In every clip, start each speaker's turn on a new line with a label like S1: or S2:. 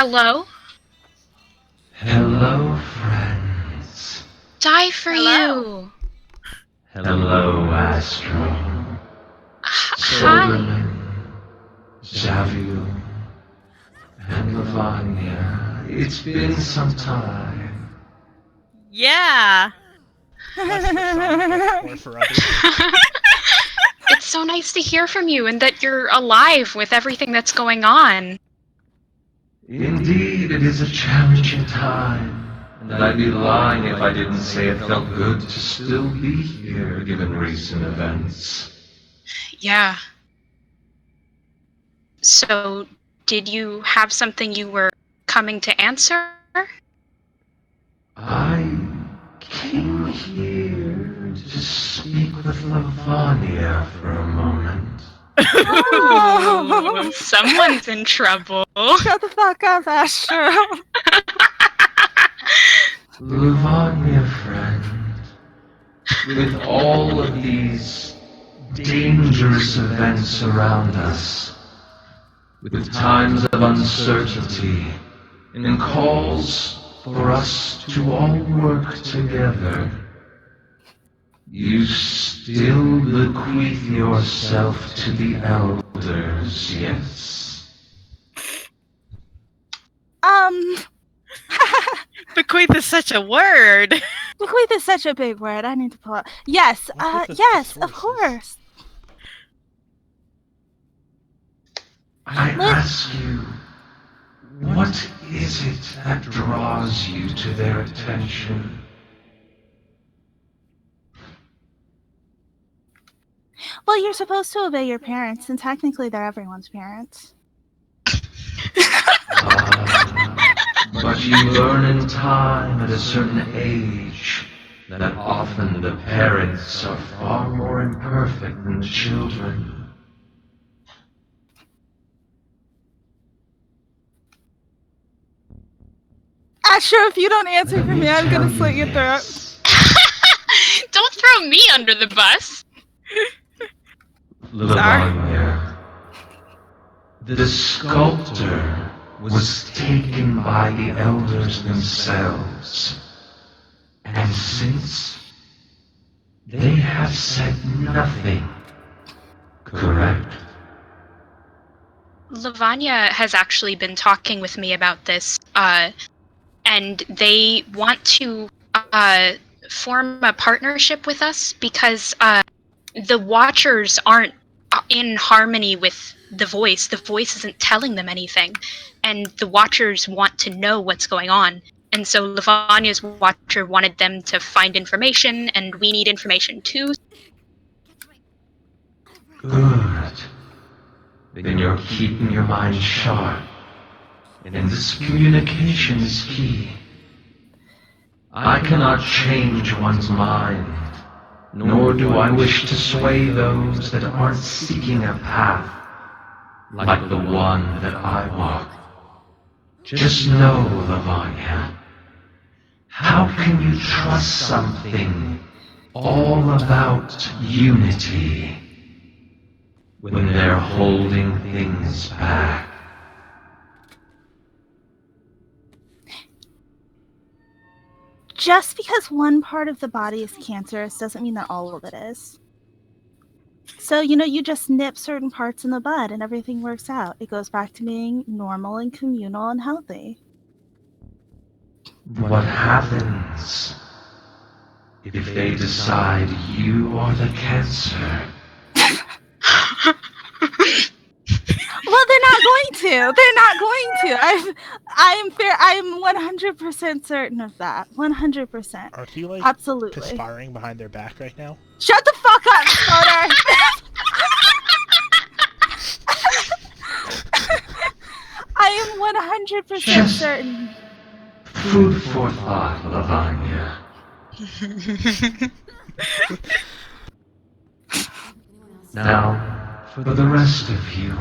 S1: Hello?
S2: Hello, friends.
S1: Die for you!
S2: Hello, Astro.
S1: Hi!
S2: Soberman, Xavier, and Lavanya. It's been some time.
S3: Yeah.
S4: Or for others.
S1: It's so nice to hear from you and that you're alive with everything that's going on.
S2: Indeed, it is a challenging time, and I'd be lying if I didn't say it felt good to still be here given recent events.
S1: Yeah. So, did you have something you were coming to answer?
S2: I came here to speak with Lavanya for a moment.
S1: Ooh, someone's in trouble.
S3: Shut the fuck up, Astro.
S2: Lavanya, friend, with all of these dangerous events around us, with times of uncertainty, and calls for us to all work together, you still bequeath yourself to the elders, yes?
S3: Bequeath is such a word.
S5: Bequeath is such a big word. I need to pull up. Yes, yes, of course.
S2: I ask you, what is it that draws you to their attention?
S5: Well, you're supposed to obey your parents, and technically they're everyone's parents.
S2: But you learn in time at a certain age that often the parents are far more imperfect than the children.
S5: Astro, if you don't answer for me, I'm gonna slit your throat.
S1: Don't throw me under the bus!
S2: Lavanya, the sculptor was taken by the elders themselves, and since they have said nothing, correct?
S1: Lavanya has actually been talking with me about this, and they want to form a partnership with us because the Watchers aren't in harmony with the voice. The voice isn't telling them anything, and the Watchers want to know what's going on. And so Lavanya's Watcher wanted them to find information, and we need information too.
S2: Good. Then you're keeping your mind sharp, and this communication is key. I cannot change one's mind, nor do I wish to sway those that aren't seeking a path like the one that I walk. Just know, Lavanya, how can you trust something all about unity when they're holding things back?
S5: Just because one part of the body is cancerous doesn't mean that all of it is. So, you just nip certain parts in the bud and everything works out. It goes back to being normal and communal and healthy.
S2: What happens if they decide you are the cancer?
S5: Well, they're not going to. They're not going to. I'm 100% certain of that. 100%.
S4: Are you like
S5: Absolutely
S4: conspiring behind their back right now?
S5: Shut the fuck up, Stoner! I am 100% certain.
S2: Food for thought, Lavanya. Now, for the rest of you,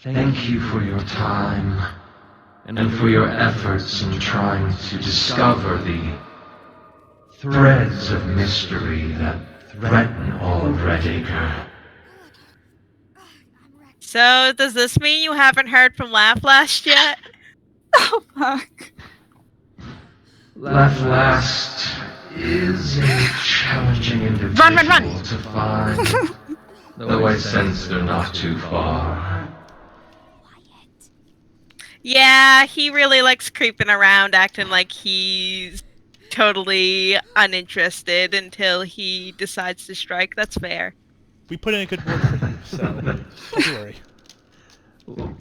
S2: thank you for your time and for your efforts in trying to discover the threads of mystery that threaten all of Red Acre.
S3: So, does this mean you haven't heard from Laugh Last yet?
S5: Oh, fuck.
S2: Last is a challenging individual
S1: Run!
S2: to find, though I sense they're not too far.
S3: Yeah, he really likes creeping around, acting like he's totally uninterested until he decides to strike. That's fair.
S4: We put in a good word for you, so don't worry.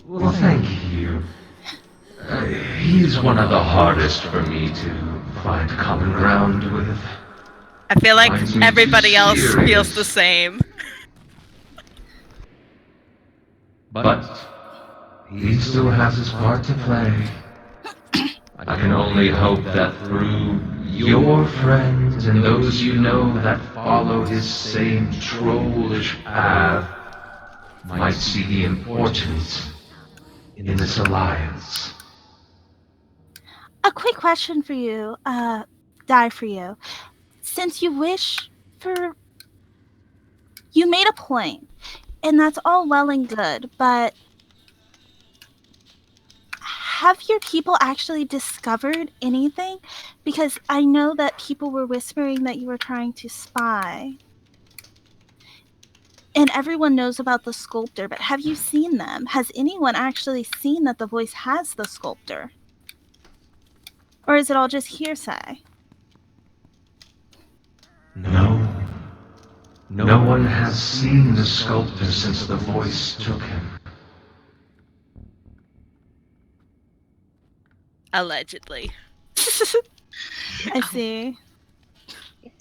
S2: Well, thank you. He's one of the hardest for me to find common ground with.
S3: I feel like
S2: Finds me too
S3: everybody else feels
S2: serious.
S3: the same.
S2: But he still has his part to play. I can only hope that through your friends and those you know that follow his same trollish path might see the importance in this alliance.
S5: A quick question for you, Die for you. Since you wish for... You made a point, and that's all well and good, but... Have your people actually discovered anything? Because I know that people were whispering that you were trying to spy. And everyone knows about the sculptor, but have you seen them? Has anyone actually seen that the voice has the sculptor? Or is it all just hearsay?
S2: No. No one has seen the sculptor since the voice took him.
S3: Allegedly.
S5: I see.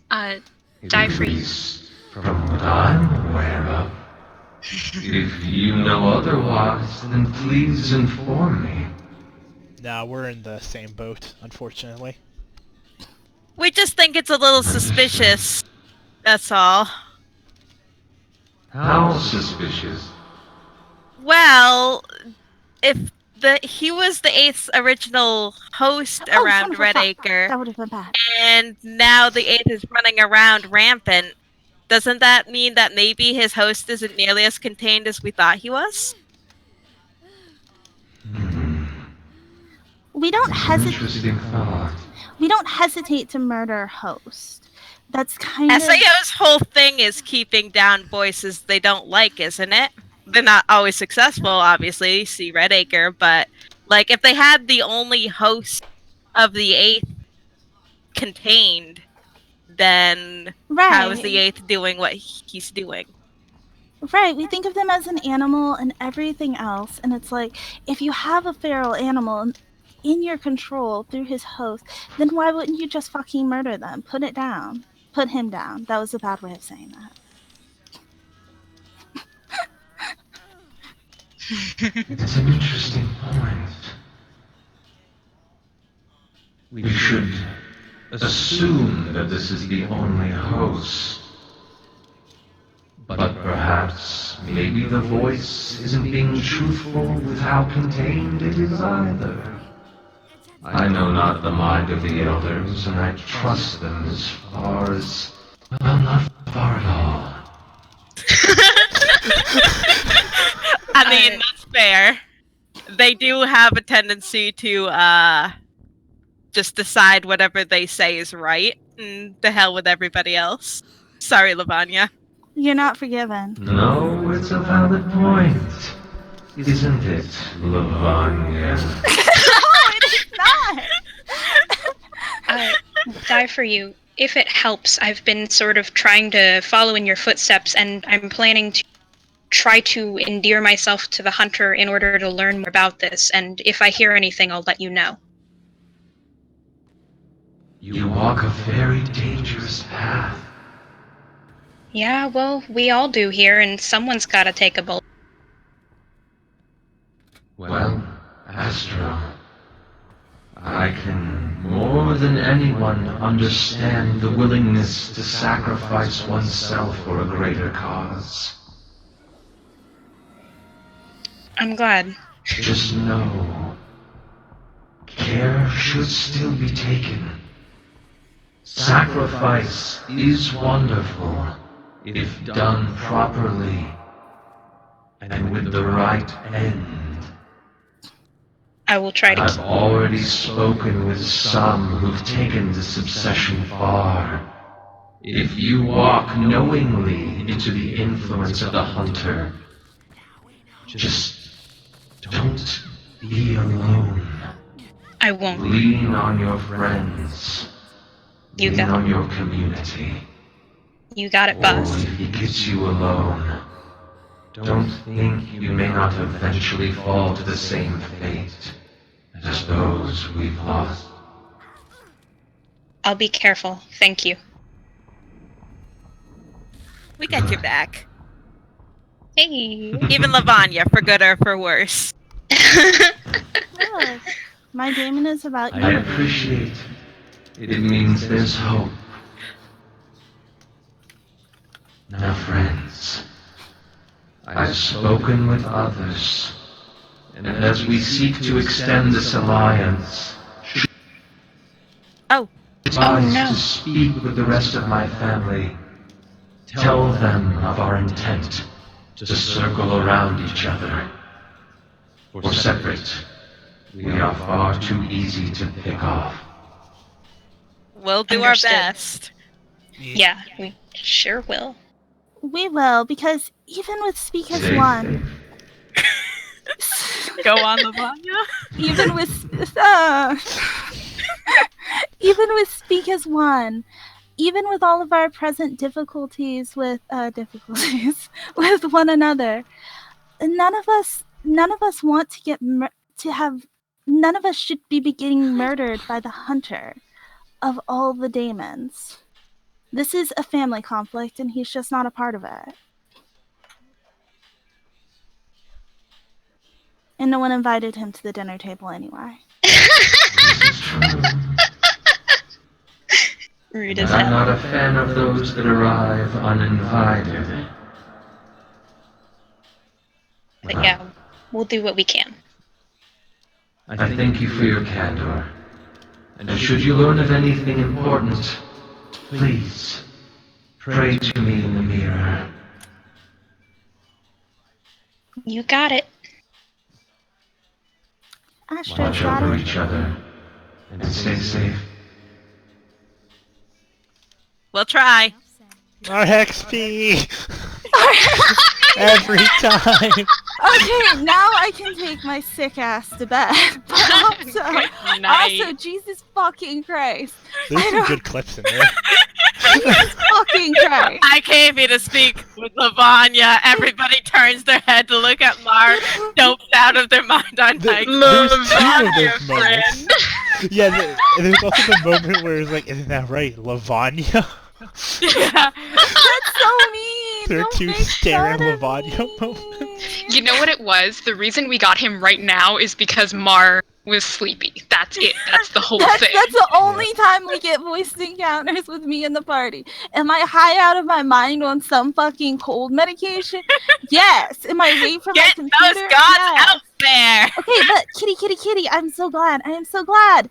S1: Die for
S2: At
S1: you.
S2: least from what I'm aware of. If you know otherwise, then please inform me.
S4: Now we're in the same boat, unfortunately.
S3: We just think it's a little suspicious. That's all.
S2: How suspicious?
S3: Well, if he was the 8th's original host
S5: Oh,
S3: around
S5: son of a
S3: Red
S5: fuck.
S3: Acre,
S5: That would have been bad.
S3: and now the 8th is running around rampant, doesn't that mean that maybe his host isn't nearly as contained as we thought he was?
S5: We don't hesitate.
S2: Interesting thought.
S5: We don't hesitate to murder a host. That's kind of...
S3: SAO's whole thing is keeping down voices they don't like, isn't it? They're not always successful, obviously, see Red Acre, but like if they had the only host of the 8th contained, then how is the 8th doing what he's doing?
S5: Right, we think of them as an animal and everything else, and it's like, if you have a feral animal in your control through his host, then why wouldn't you just fucking murder them? Put it down. Put him down. That was a bad way of saying that.
S2: It's an interesting point. We should assume that this is the only host. But perhaps, maybe the voice isn't being truthful with how contained it is either. I know not the mind of the elders, and I trust them as far as... well, not far at all.
S3: I mean, that's fair. They do have a tendency to just decide whatever they say is right, and to hell with everybody else. Sorry, Lavanya.
S5: You're not forgiven.
S2: No, it's a valid point. Isn't it, Lavanya?
S5: No, it is not!
S1: Die for you. If it helps, I've been sort of trying to follow in your footsteps, and I'm planning to try to endear myself to the hunter in order to learn more about this, and if I hear anything, I'll let you know.
S2: You walk a very dangerous path.
S1: Yeah, well, we all do here, and someone's gotta take a bullet.
S2: Well, Astro, I can more than anyone understand the willingness to sacrifice oneself for a greater cause.
S1: I'm glad.
S2: Just know, care should still be taken. Sacrifice is wonderful if done properly. and with the right end.
S1: I will try to
S2: I've already spoken with some who've taken this obsession far. If you walk knowingly into the influence of the hunter, just don't be alone.
S1: I won't.
S2: Lean on your friends.
S1: You
S2: Lean
S1: got
S2: on your community.
S1: You got it,
S2: Or
S1: boss.
S2: if he gets you alone, don't think you may not eventually fall to the same fate as those we've lost.
S1: I'll be careful. Thank you.
S3: We got your back.
S1: Hey.
S3: Even Lavanya, for good or for worse.
S5: Look, my demon is about
S2: I
S5: you.
S2: appreciate it. It means there's hope. Now, friends, I've spoken with others, and as we seek to extend this alliance,
S3: Oh.
S2: advise
S1: no.
S2: to speak with the rest of my family. Tell them of our intent to circle around each other. For separate, we are far too easy to pick off.
S3: We'll do
S1: Understood.
S3: our best.
S1: Yeah, we sure will.
S5: We will, because even with Speak as
S2: Safe.
S5: One,
S3: Go on, Lavanya.
S5: even with even with Speak as One, even with all of our present difficulties with with one another, none of us want to get none of us should be getting murdered by the hunter of all the daemons. This is a family conflict, and he's just not a part of it. And no one invited him to the dinner table anyway.
S1: Rude
S2: And
S1: as
S2: I'm
S1: hell.
S2: not a fan of those that arrive uninvited.
S1: But yeah, we'll do what we can.
S2: I thank you for your candor. And should you learn of anything important, please pray to me in the mirror.
S1: You got it.
S5: Astro's
S2: Watch
S5: got
S2: over
S5: it.
S2: each other and stay safe.
S3: We'll try.
S4: Our XP! Every time!
S5: Okay, now I can take my sick ass to bed. But also, Jesus fucking Christ.
S4: There's
S5: I
S4: some
S5: don't-
S4: good clips in there.
S5: Jesus fucking Christ.
S3: I came here to speak with Lavanya. Everybody turns their head to look at Mark, doped out of their mind. I'm like,
S4: There's two of
S3: Lavanya,
S4: those moments.
S3: friend.
S4: Yeah, there's also the moment where it's like, isn't that right, Lavanya?
S3: Yeah.
S5: That's so mean.
S4: There are
S5: Don't
S4: two
S5: make
S4: staring
S5: fun of
S4: Lavanya
S5: me.
S4: moments.
S1: You know what it was? The reason we got him right now is because Mar was sleepy. That's it. That's the whole thing.
S5: That's the only time we get voiced encounters with me in the party. Am I high out of my mind on some fucking cold medication? Yes. Am I away from
S3: Get
S5: my computer?
S3: those gods
S5: Yes.
S3: out there.
S5: Okay, but kitty, I'm so glad. I am so glad